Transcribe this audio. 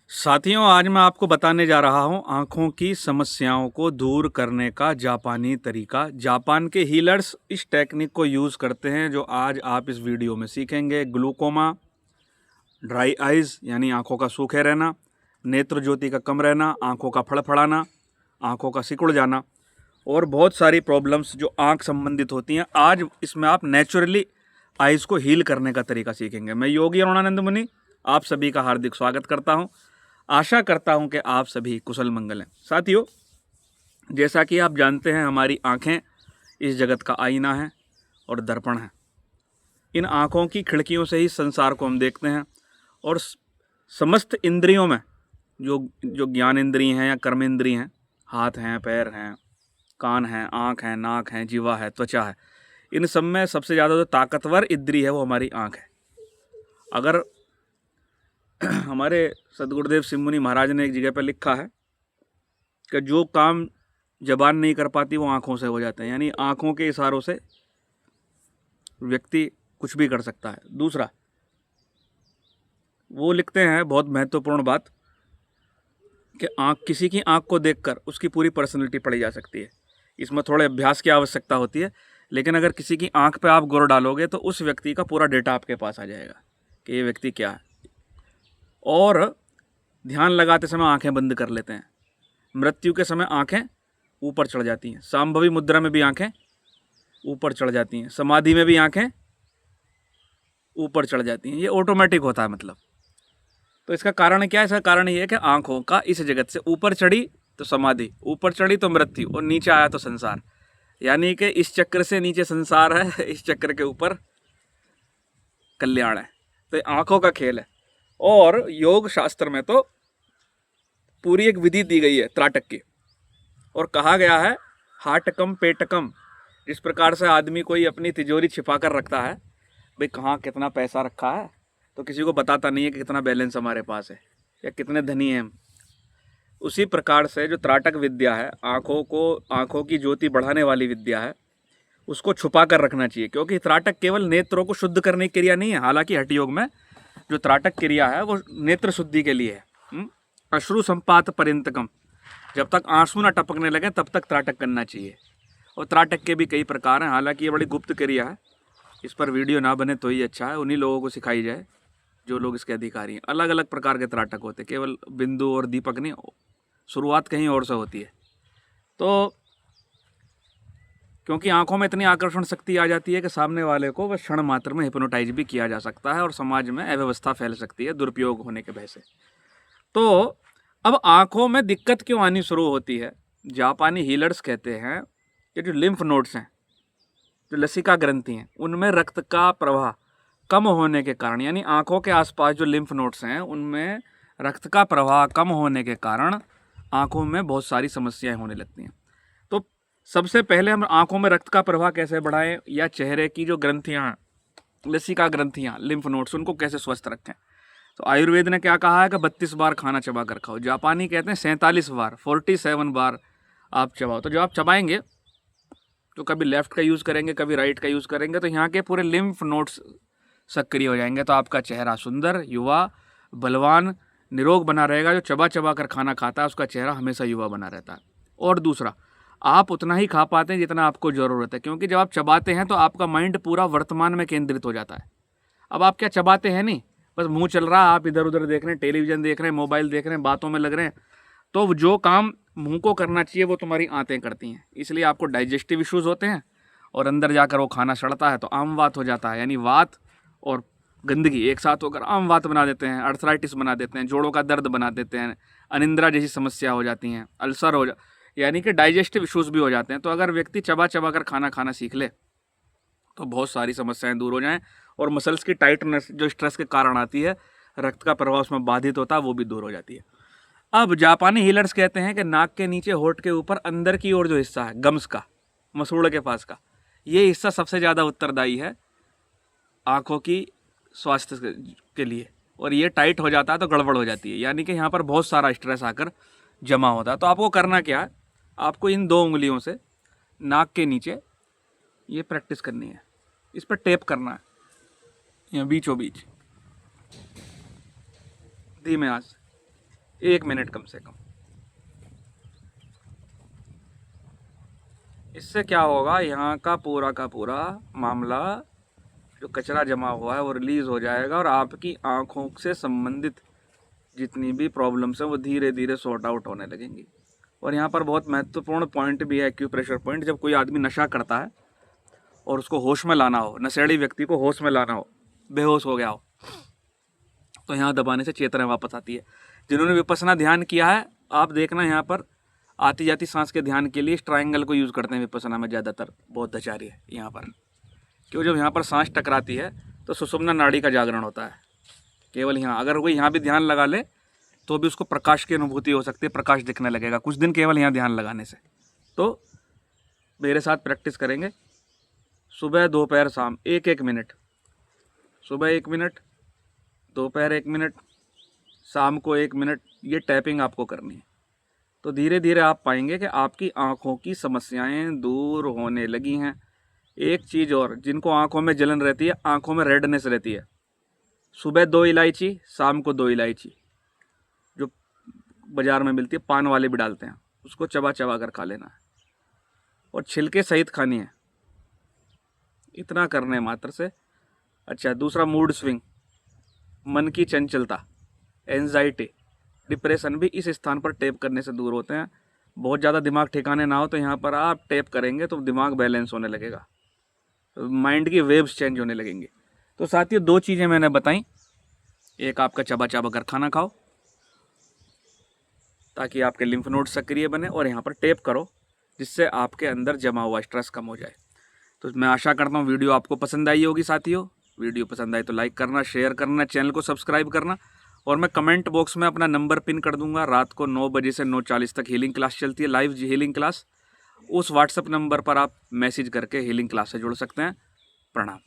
साथियों, आज मैं आपको बताने जा रहा हूं आंखों की समस्याओं को दूर करने का जापानी तरीका। जापान के हीलर्स इस टेक्निक को यूज़ करते हैं जो आज आप इस वीडियो में सीखेंगे। ग्लूकोमा, ड्राई आइज़ यानी आंखों का सूखे रहना, नेत्र ज्योति का कम रहना, आंखों का फड़फड़ाना, आंखों का सिकुड़ जाना और बहुत सारी प्रॉब्लम्स जो आंख संबंधित होती हैं। आज इसमें आप नेचुरली आइज़ को हील करने का तरीका सीखेंगे। मैं योगी अरुणानंद मुनि आप सभी का हार्दिक स्वागत करता हूं। आशा करता हूं कि आप सभी कुशल मंगल हैं। साथियों, जैसा कि आप जानते हैं, हमारी आंखें इस जगत का आईना है और दर्पण है। इन आंखों की खिड़कियों से ही संसार को हम देखते हैं और समस्त इंद्रियों में जो जो ज्ञान इंद्रिय हैं या कर्म इंद्रिय हैं, हाथ हैं, पैर हैं, कान हैं, आँख हैं, नाक हैं, जीवा है, त्वचा है, इन सब में सबसे ज़्यादा जो ताकतवर इंद्रिय है वो हमारी आँख है। अगर हमारे सदगुरुदेव सिंह मुनि महाराज ने एक जगह पर लिखा है कि जो काम जबान नहीं कर पाती वो आँखों से हो जाते हैं, यानी आँखों के इशारों से व्यक्ति कुछ भी कर सकता है। दूसरा, वो लिखते हैं बहुत महत्वपूर्ण बात कि किसी की आँख को देखकर उसकी पूरी पर्सनैलिटी पढ़ी जा सकती है। इसमें थोड़े अभ्यास की आवश्यकता होती है, लेकिन अगर किसी की आँख पे आप गौर डालोगे तो उस व्यक्ति का पूरा डेटा आपके पास आ जाएगा कि ये व्यक्ति क्या है। और ध्यान लगाते समय आंखें बंद कर लेते हैं। मृत्यु के समय आंखें ऊपर चढ़ जाती हैं। सांभवी मुद्रा में भी आंखें ऊपर चढ़ जाती हैं। समाधि में भी आंखें ऊपर चढ़ जाती हैं। ये ऑटोमेटिक होता है मतलब। तो इसका कारण क्या है? इसका कारण ये है कि आंखों का इस जगत से ऊपर चढ़ी तो समाधि, ऊपर चढ़ी तो मृत्यु और नीचे आया तो संसार। यानी कि इस चक्र से नीचे संसार है, इस चक्र के ऊपर कल्याण है। तो ये आंखों का खेल है। और योग शास्त्र में तो पूरी एक विधि दी गई है त्राटक की, और कहा गया है हाटकम पेटकम। जिस प्रकार से आदमी कोई अपनी तिजोरी छिपा कर रखता है, भाई कहाँ कितना पैसा रखा है तो किसी को बताता नहीं है कि कितना बैलेंस हमारे पास है या कितने धनी हैं हम। उसी प्रकार से जो त्राटक विद्या है, आंखों की ज्योति बढ़ाने वाली विद्या है, उसको छुपा कर रखना चाहिए। क्योंकि त्राटक केवल नेत्रों को शुद्ध करने की क्रिया नहीं है। हालांकि हठ योग में जो त्राटक क्रिया है वो नेत्र शुद्धि के लिए है। अश्रु संपात पर्यंतकम, जब तक आंसू ना टपकने लगे तब तक त्राटक करना चाहिए। और त्राटक के भी कई प्रकार हैं। हालांकि ये बड़ी गुप्त क्रिया है, इस पर वीडियो ना बने तो ही अच्छा है। उन्हीं लोगों को सिखाई जाए जो लोग इसके अधिकारी हैं। अलग अलग प्रकार के त्राटक होते हैं, केवल बिंदु और दीपक नहीं, शुरुआत कहीं और से होती है। तो क्योंकि आंखों में इतनी आकर्षण शक्ति आ जाती है कि सामने वाले को वह क्षण मात्र में हिप्नोटाइज भी किया जा सकता है और समाज में अव्यवस्था फैल सकती है दुरुपयोग होने के भय से। तो अब आंखों में दिक्कत क्यों आनी शुरू होती है? जापानी हीलर्स कहते हैं कि जो लिम्फ नोड्स हैं, जो लसिका ग्रंथि हैं, उनमें रक्त का प्रवाह कम होने के कारण, यानी आंखों के आसपास जो लिम्फ नोड्स हैं उनमें रक्त का प्रवाह कम होने के कारण आंखों में बहुत सारी समस्याएं होने लगती हैं। तो सबसे पहले हम आंखों में रक्त का प्रवाह कैसे बढ़ाएं, या चेहरे की जो ग्रंथियां, लसिका ग्रंथियां, लिम्फ नोड्स, उनको कैसे स्वस्थ रखें? तो आयुर्वेद ने क्या कहा है कि 32 बार खाना चबा कर खाओ। जापानी कहते हैं 47 बार, 47 बार आप चबाओ। तो जब आप चबाएंगे तो कभी लेफ्ट का यूज़ करेंगे, कभी राइट का यूज़ करेंगे, तो यहाँ के पूरे लिम्फ नोड्स सक्रिय हो जाएंगे। तो आपका चेहरा सुंदर, युवा, बलवान, निरोग बना रहेगा। जो चबा चबा कर खाना खाता है उसका चेहरा हमेशा युवा बना रहता है। और दूसरा, आप उतना ही खा पाते हैं जितना आपको ज़रूरत है, क्योंकि जब आप चबाते हैं तो आपका माइंड पूरा वर्तमान में केंद्रित हो जाता है। अब आप क्या चबाते हैं नहीं, बस मुंह चल रहा है, आप इधर उधर देख रहे हैं, टेलीविज़न देख रहे हैं, मोबाइल देख रहे हैं, बातों में लग रहे हैं, तो जो काम मुंह को करना चाहिए वो तुम्हारी आंतें करती हैं। इसलिए आपको डाइजेस्टिव इश्यूज़ होते हैं और अंदर जाकर वो खाना सड़ता है तो आम वात हो जाता है। यानी वात और गंदगी एक साथ होकर आम वात बना देते हैं, अर्थराइटिस बना देते हैं, जोड़ों का दर्द बना देते हैं, अनिंद्रा जैसी समस्या हो जाती हैं, अल्सर यानी कि डाइजेस्टिव इश्यूज़ भी हो जाते हैं। तो अगर व्यक्ति चबा चबा कर खाना खाना सीख ले तो बहुत सारी समस्याएं दूर हो जाएं, और मसल्स की टाइटनेस जो स्ट्रेस के कारण आती है, रक्त का प्रवाह उसमें बाधित होता है, वो भी दूर हो जाती है। अब जापानी हीलर्स कहते हैं कि नाक के नीचे, होठ के ऊपर, अंदर की ओर जो हिस्सा है गम्स का, मसूड़ के पास का, ये हिस्सा सबसे ज़्यादा उत्तरदायी है आँखों की स्वास्थ्य के लिए। और ये टाइट हो जाता है तो गड़बड़ हो जाती है, यानी कि यहाँ पर बहुत सारा स्ट्रेस आकर जमा होता है। तो आपको करना क्या है, आपको इन 2 उंगलियों से नाक के नीचे ये प्रैक्टिस करनी है, इस पर टेप करना है, यहाँ बीचों बीच, धीमे आंच से। 1 मिनट कम से कम। इससे क्या होगा, यहाँ का पूरा मामला जो कचरा जमा हुआ है वो रिलीज़ हो जाएगा और आपकी आँखों से संबंधित जितनी भी प्रॉब्लम्स हैं वो धीरे धीरे सॉर्ट आउट होने लगेंगी। और यहाँ पर बहुत महत्वपूर्ण पॉइंट भी है, एक्यूप्रेशर पॉइंट। जब कोई आदमी नशा करता है और उसको होश में लाना हो, नशेड़ी व्यक्ति को होश में लाना हो, बेहोश हो गया हो, तो यहाँ दबाने से चेतना वापस आती है। जिन्होंने विपස්සना ध्यान किया है, आप देखना यहाँ पर आती जाती सांस के ध्यान के लिए इस ट्रायंगल को यूज़ करते हैं विपස්සना में ज़्यादातर बौद्ध आचार्य यहाँ पर। क्यों, जब यहाँ पर सांस टकराती है तो सुषुम्ना नाड़ी का जागरण होता है केवल यहाँ। अगर कोई यहाँ भी ध्यान लगा ले तो भी उसको प्रकाश की अनुभूति हो सकती है, प्रकाश दिखने लगेगा कुछ दिन केवल यहाँ ध्यान लगाने से। तो मेरे साथ प्रैक्टिस करेंगे, सुबह दोपहर शाम 1-1 मिनट, सुबह 1 मिनट, दोपहर 1 मिनट, शाम को 1 मिनट, ये टैपिंग आपको करनी है। तो धीरे धीरे आप पाएंगे कि आपकी आँखों की समस्याएं दूर होने लगी हैं। एक चीज़ और, जिनको आँखों में जलन रहती है, आँखों में रेडनेस रहती है, सुबह 2 इलायची, शाम को 2 इलायची, जो बाज़ार में मिलती है, पान वाले भी डालते हैं, उसको चबा चबा कर खा लेना है और छिलके सहित खानी है। इतना करने मात्र से। अच्छा, दूसरा मूड स्विंग, मन की चंचलता, एंजाइटी, डिप्रेशन भी इस स्थान पर टैप करने से दूर होते हैं। बहुत ज़्यादा दिमाग ठिकाने ना हो तो यहाँ पर आप टैप करेंगे तो दिमाग बैलेंस होने लगेगा, माइंड की वेव्स चेंज होने लगेंगी। तो साथियों, 2 चीज़ें मैंने बताई, एक आपका चबा चबा कर खाना खाओ ताकि आपके लिम्फ नोड सक्रिय बने, और यहाँ पर टैप करो जिससे आपके अंदर जमा हुआ स्ट्रेस कम हो जाए। तो मैं आशा करता हूँ वीडियो आपको पसंद आई होगी साथियों। वीडियो पसंद आई तो लाइक करना, शेयर करना, चैनल को सब्सक्राइब करना, और मैं कमेंट बॉक्स में अपना नंबर पिन कर दूंगा। रात को 9 बजे से 9:40 तक हीलिंग क्लास चलती है, लाइव हीलिंग क्लास। उस व्हाट्सएप नंबर पर आप मैसेज करके हीलिंग क्लास से जुड़ सकते हैं। प्रणाम।